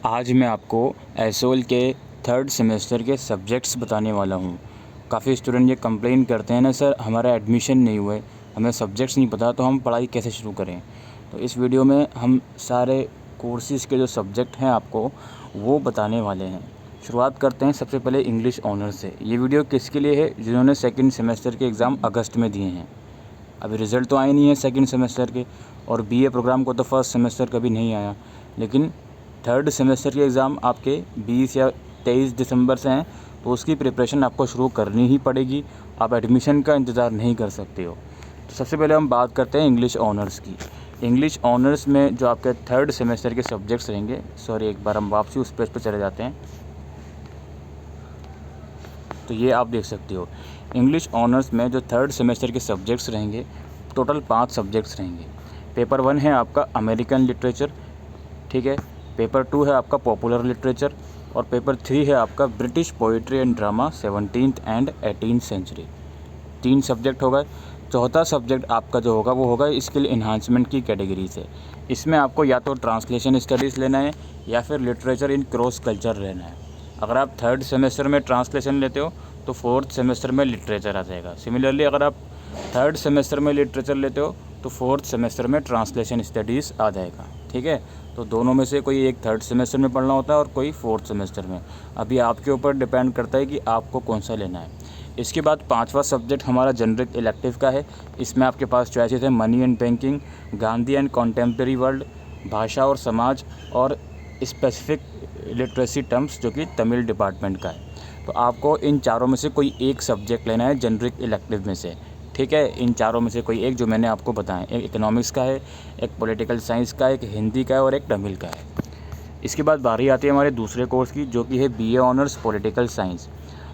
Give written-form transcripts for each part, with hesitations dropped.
आज मैं आपको एसोल के थर्ड सेमेस्टर के सब्जेक्ट्स बताने वाला हूँ। काफ़ी स्टूडेंट ये कंप्लेन करते हैं ना, सर हमारा एडमिशन नहीं हुआ है, हमें सब्जेक्ट्स नहीं पता तो हम पढ़ाई कैसे शुरू करें। तो इस वीडियो में हम सारे कोर्सेज़ के जो सब्जेक्ट हैं आपको वो बताने वाले हैं। शुरुआत करते हैं सबसे पहले इंग्लिश ऑनर्स से। ये वीडियो किसके लिए है? जिन्होंने सेकेंड सेमेस्टर के एग्ज़ाम अगस्त में दिए हैं। अभी रिज़ल्ट तो आए नहीं है सेकेंड सेमेस्टर के, और बीए प्रोग्राम को तो फर्स्ट सेमेस्टर कभी नहीं आया, लेकिन थर्ड सेमेस्टर के एग्ज़ाम आपके 20 या 23 दिसंबर से हैं, तो उसकी प्रिपरेशन आपको शुरू करनी ही पड़ेगी। आप एडमिशन का इंतज़ार नहीं कर सकते हो। तो सबसे पहले हम बात करते हैं इंग्लिश ऑनर्स की। इंग्लिश ऑनर्स में जो आपके थर्ड सेमेस्टर के सब्जेक्ट्स रहेंगे, एक बार हम वापसी उस पेज पर चले जाते हैं, तो ये आप देख सकते हो। इंग्लिश ऑनर्स में जो थर्ड सेमेस्टर के सब्जेक्ट्स रहेंगे, टोटल 5 सब्जेक्ट्स रहेंगे। पेपर 1 है आपका अमेरिकन लिटरेचर, ठीक है। पेपर 2 है आपका पॉपुलर लिटरेचर, और पेपर 3 है आपका British poetry and drama 17th and 18th century. 3 subject हो गए। चौथा सब्जेक्ट आपका जो होगा वो होगा स्किल इन्हांसमेंट की कैटेगरी से। इसमें आपको या तो ट्रांसलेशन स्टडीज़ लेना है या फिर लिटरेचर इन क्रॉस कल्चर लेना है। अगर आप थर्ड सेमेस्टर में ट्रांसलेशन लेते हो तो फोर्थ सेमेस्टर में लिटरेचर आ जाएगा। सिमिलरली अगर आप थर्ड सेमेस्टर में लिटरेचर लेते हो तो फोर्थ सेमेस्टर में ट्रांसलेशन स्टडीज़ आ जाएगा, ठीक है। तो दोनों में से कोई एक थर्ड सेमेस्टर में पढ़ना होता है और कोई फोर्थ सेमेस्टर में। अभी आपके ऊपर डिपेंड करता है कि आपको कौन सा लेना है। इसके बाद 5वां सब्जेक्ट हमारा जनरिक इलेक्टिव का है। इसमें आपके पास चॉइसेस है money and banking, Gandhi and contemporary world, भाषा और समाज, और स्पेसिफिक लिटरेसी टर्म्स जो कि तमिल डिपार्टमेंट का है। तो आपको इन चारों में से कोई एक सब्जेक्ट लेना है जनरिक इलेक्टिव में से, ठीक है। इन चारों में से कोई एक जो मैंने आपको बताएं, एक इकोनॉमिक्स का है, एक पॉलिटिकल साइंस का है, एक हिंदी का है और एक तमिल का है। इसके बाद बारी आती है हमारे दूसरे कोर्स की, जो कि है BA honours political science.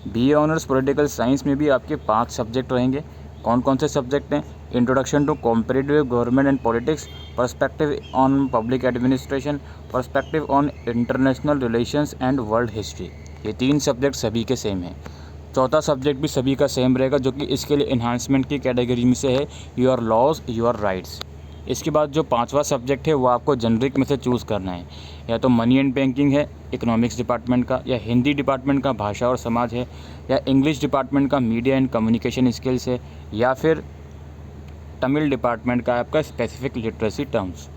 BA honours political science में भी आपके 5 सब्जेक्ट रहेंगे। कौन कौन से सब्जेक्ट हैं? Introduction to comparative government and politics, perspective on public administration, perspective on international relations and world history. ये 3 सब्जेक्ट सभी के सेम हैं। चौथा सब्जेक्ट भी सभी का सेम रहेगा, जो कि इसके लिए इन्हांसमेंट की कैटेगरी में से है, योर लॉज योर राइट्स। इसके बाद जो 5वां सब्जेक्ट है वो आपको जनरिक में से चूज़ करना है। या तो मनी एंड बैंकिंग है इकोनॉमिक्स डिपार्टमेंट का, या हिंदी डिपार्टमेंट का भाषा और समाज है, या इंग्लिश डिपार्टमेंट का मीडिया एंड कम्युनिकेशन स्किल्स है, या फिर तमिल डिपार्टमेंट का आपका स्पेसिफिक लिटरेसी टर्म्स,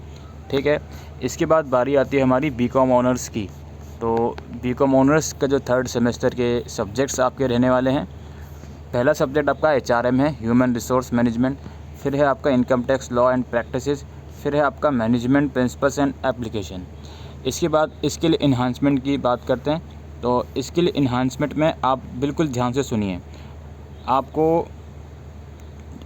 ठीक है। इसके बाद बारी आती है हमारी बीकॉम ऑनर्स की। तो बीकॉम ऑनर्स का जो थर्ड सेमेस्टर के सब्जेक्ट्स आपके रहने वाले हैं, पहला सब्जेक्ट आपका एचआरएम है, ह्यूमन रिसोर्स मैनेजमेंट। फिर है आपका income tax law and practices. फिर है आपका मैनेजमेंट प्रिंसिपल्स एंड एप्लीकेशन। इसके बाद स्किल इन्हांसमेंट की बात करते हैं। तो स्किल इन्हांसमेंट में आप बिल्कुल ध्यान से सुनिए, आपको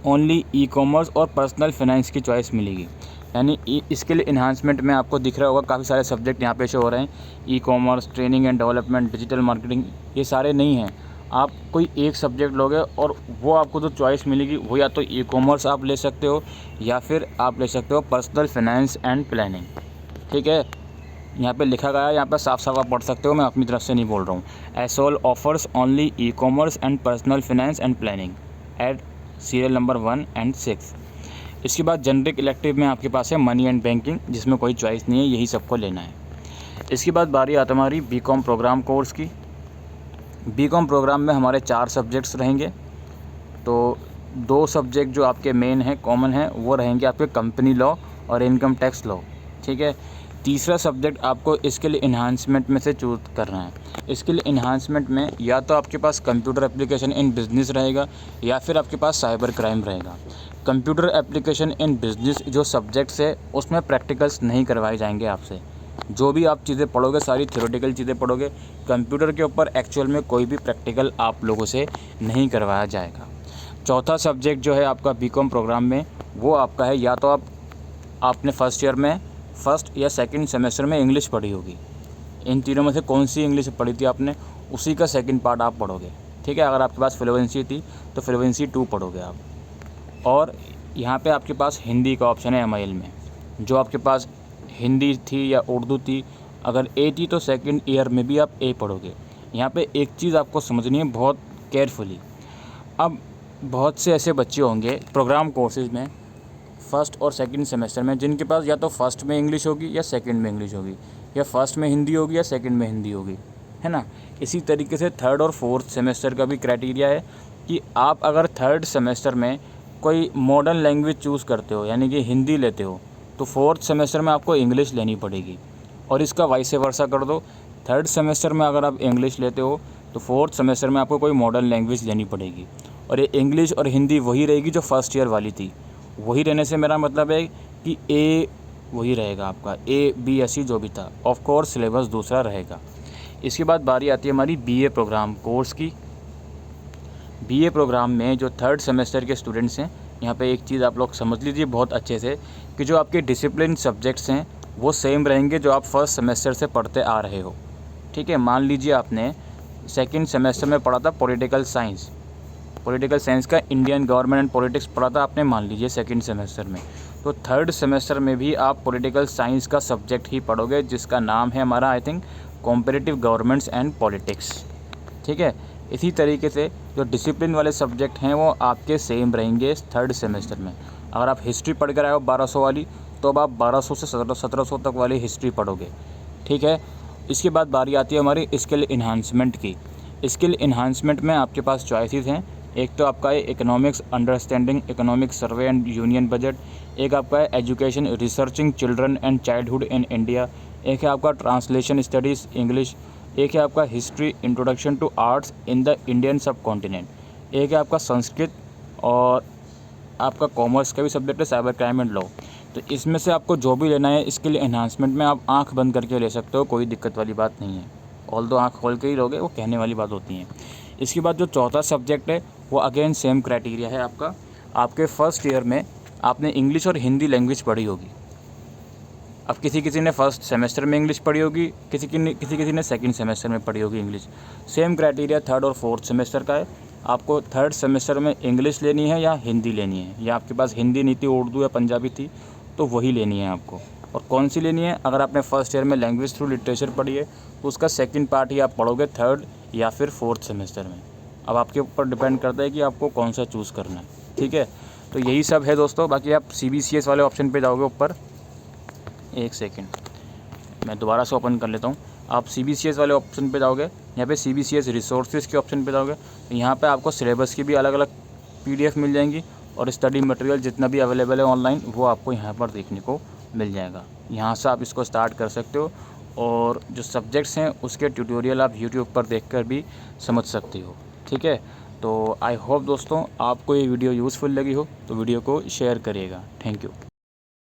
ओनली ई कॉमर्स और पर्सनल फाइनेंस की चॉइस मिलेगी। यानी स्किल इन्हांसमेंट में आपको दिख रहा होगा काफ़ी सारे सब्जेक्ट यहाँ पे शो हो रहे हैं, e commerce, training and development, digital marketing, ये सारे नहीं हैं। आप कोई एक सब्जेक्ट लोगे और वो आपको जो चॉइस मिलेगी वो या तो ई कॉमर्स आप ले सकते हो या फिर आप ले सकते हो पर्सनल फाइनेंस एंड प्लानिंग, ठीक है। यहाँ पे लिखा गया है, यहाँ पे साफ साफ आप पढ़ सकते हो, मैं अपनी तरफ से नहीं बोल रहा हूँ। SOL offers only e commerce and personal finance and planning at serial number 1 and 6। इसके बाद जनरिक इलेक्टिव में आपके पास है मनी एंड बैंकिंग, जिसमें कोई चॉइस नहीं है, यही सबको लेना है। इसके बाद बारी आता हमारी बीकॉम प्रोग्राम कोर्स की। बीकॉम प्रोग्राम में हमारे 4 सब्जेक्ट्स रहेंगे। तो 2 सब्जेक्ट जो आपके मेन हैं, कॉमन हैं, वो रहेंगे आपके कंपनी लॉ और इनकम टैक्स लॉ, ठीक है। तीसरा सब्जेक्ट आपको स्किल इन्हांसमेंट में से चूज़ करना है। स्किल इन्हांसमेंट में या तो आपके पास कंप्यूटर एप्लीकेशन इन बिज़नेस रहेगा या फिर आपके पास साइबर क्राइम रहेगा। कंप्यूटर एप्लीकेशन इन बिज़नेस जो सब्जेक्ट्स है उसमें प्रैक्टिकल्स नहीं करवाए जाएंगे आपसे। जो भी आप चीज़ें पढ़ोगे सारी थ्योरेटिकल चीज़ें पढ़ोगे, कंप्यूटर के ऊपर एक्चुअल में कोई भी प्रैक्टिकल आप लोगों से नहीं करवाया जाएगा। चौथा सब्जेक्ट जो है आपका बीकॉम प्रोग्राम में वो आपका है, या तो आपने फर्स्ट ईयर में फर्स्ट या सेकंड सेमेस्टर में इंग्लिश पढ़ी होगी। इन तीनों में से कौन सी इंग्लिश पढ़ी थी आपने, उसी का सेकंड पार्ट आप पढ़ोगे, ठीक है। अगर आपके पास फ्लुएंसी थी तो फ्लुएंसी 2 पढ़ोगे आप। और यहाँ पे आपके पास हिंदी का ऑप्शन है एमआईएल में। जो आपके पास हिंदी थी या उर्दू थी, अगर ए थी तो सेकंड ईयर में भी आप ए पढ़ोगे। यहाँ पे एक चीज़ आपको समझनी है बहुत केयरफुली। अब बहुत से ऐसे बच्चे होंगे प्रोग्राम कोर्सेज़ में फर्स्ट और सेकंड सेमेस्टर में जिनके पास या तो फर्स्ट में इंग्लिश होगी या सेकंड में इंग्लिश होगी, या फर्स्ट में हिंदी होगी या सेकंड में हिंदी होगी, है ना। इसी तरीके से थर्ड और फोर्थ सेमेस्टर का भी क्राइटेरिया है कि आप अगर थर्ड सेमेस्टर में कोई मॉडर्न लैंग्वेज चूज़ करते हो, यानी कि हिंदी लेते हो, तो फोर्थ सेमेस्टर में आपको इंग्लिश लेनी पड़ेगी। और इसका वाइस वर्सा कर दो, थर्ड सेमेस्टर में अगर आप इंग्लिश लेते हो तो फोर्थ सेमेस्टर में आपको कोई मॉडर्न लैंग्वेज लेनी पड़ेगी। और ये इंग्लिश और हिंदी वही रहेगी जो फर्स्ट ईयर वाली थी। वही रहने से मेरा मतलब है कि ए वही रहेगा आपका, A, B, SC जो भी था। ऑफ कोर्स सिलेबस दूसरा रहेगा। इसके बाद बारी आती है हमारी BA प्रोग्राम कोर्स की। BA प्रोग्राम में जो थर्ड सेमेस्टर के स्टूडेंट्स हैं, यहाँ पे एक चीज़ आप लोग समझ लीजिए बहुत अच्छे से कि जो आपके डिसिप्लिन सब्जेक्ट्स हैं वो सेम रहेंगे जो आप फर्स्ट सेमेस्टर से पढ़ते आ रहे हो, ठीक है। मान लीजिए आपने सेकंड सेमेस्टर में पढ़ा था पॉलिटिकल साइंस का इंडियन गवर्नमेंट एंड पॉलिटिक्स पढ़ा था आपने, मान लीजिए सेकंड सेमेस्टर में, तो थर्ड सेमेस्टर में भी आप पॉलिटिकल साइंस का सब्जेक्ट ही पढ़ोगे जिसका नाम है हमारा I think competitive governments and politics, ठीक है। इसी तरीके से जो डिसिप्लिन वाले सब्जेक्ट हैं वो आपके सेम रहेंगे थर्ड सेमेस्टर में। अगर आप हिस्ट्री पढ़ कर आए हो 1200 वाली, तो अब आप 1200 से 1700 तक वाली हिस्ट्री पढ़ोगे, ठीक है। इसके बाद बारी आती है हमारी स्किल इन्हांसमेंट की। स्किल इन्हांसमेंट में आपके पास चॉइसेस हैं। एक तो आपका है economics understanding economic survey and union budget, एक आपका है education researching children and childhood in India, एक है आपका ट्रांसलेशन स्टडीज़ इंग्लिश, एक है आपका history introduction to arts in the Indian subcontinent, एक है आपका संस्कृत, और आपका कॉमर्स का भी सब्जेक्ट है साइबर क्राइम एंड लॉ। तो इसमें से आपको जो भी लेना है स्किल एनहांसमेंट में आप आंख बंद करके ले सकते हो, कोई दिक्कत वाली बात नहीं है। ऑल दो आँख खोल के ही लोगे वो कहने वाली बात होती है। इसके बाद जो चौथा सब्जेक्ट है वो अगेन सेम क्राइटेरिया है आपका। आपके फर्स्ट ईयर में आपने इंग्लिश और हिंदी लैंग्वेज पढ़ी होगी। अब किसी ने फर्स्ट सेमेस्टर में इंग्लिश पढ़ी होगी, किसी ने सेकंड सेमेस्टर में पढ़ी होगी इंग्लिश। सेम क्राइटेरिया थर्ड और फोर्थ सेमेस्टर का है। आपको थर्ड सेमेस्टर में इंग्लिश लेनी है या हिंदी लेनी है, या आपके पास हिंदी नहीं थी, उर्दू या पंजाबी थी, तो वही लेनी है आपको। और कौन सी लेनी है, अगर आपने फर्स्ट ईयर में लैंग्वेज थ्रू लिटरेचर पढ़ी है तो उसका सेकंड पार्ट ही आप पढ़ोगे थर्ड या फिर फोर्थ सेमेस्टर में। अब आपके ऊपर डिपेंड करता है कि आपको कौन सा चूज़ करना है, ठीक है। तो यही सब है दोस्तों। बाकी आप CBCS वाले ऑप्शन पे जाओगे ऊपर, एक सेकंड मैं दोबारा से ओपन कर लेता हूँ। आप CBCS वाले ऑप्शन पे जाओगे, यहाँ पे CBCS रिसोर्सेज के ऑप्शन पे जाओगे, तो यहाँ पे आपको सिलेबस की भी अलग अलग PDF मिल जाएंगी, और स्टडी मटेरियल जितना भी अवेलेबल है ऑनलाइन वो आपको यहाँ पर देखने को मिल जाएगा। यहाँ से आप इसको स्टार्ट कर सकते हो, और जो सब्जेक्ट्स हैं उसके ट्यूटोरियल आप YouTube पर देखकर भी समझ सकते हो, ठीक है। तो आई होप दोस्तों आपको ये वीडियो यूज़फुल लगी हो, तो वीडियो को शेयर करिएगा। Thank you.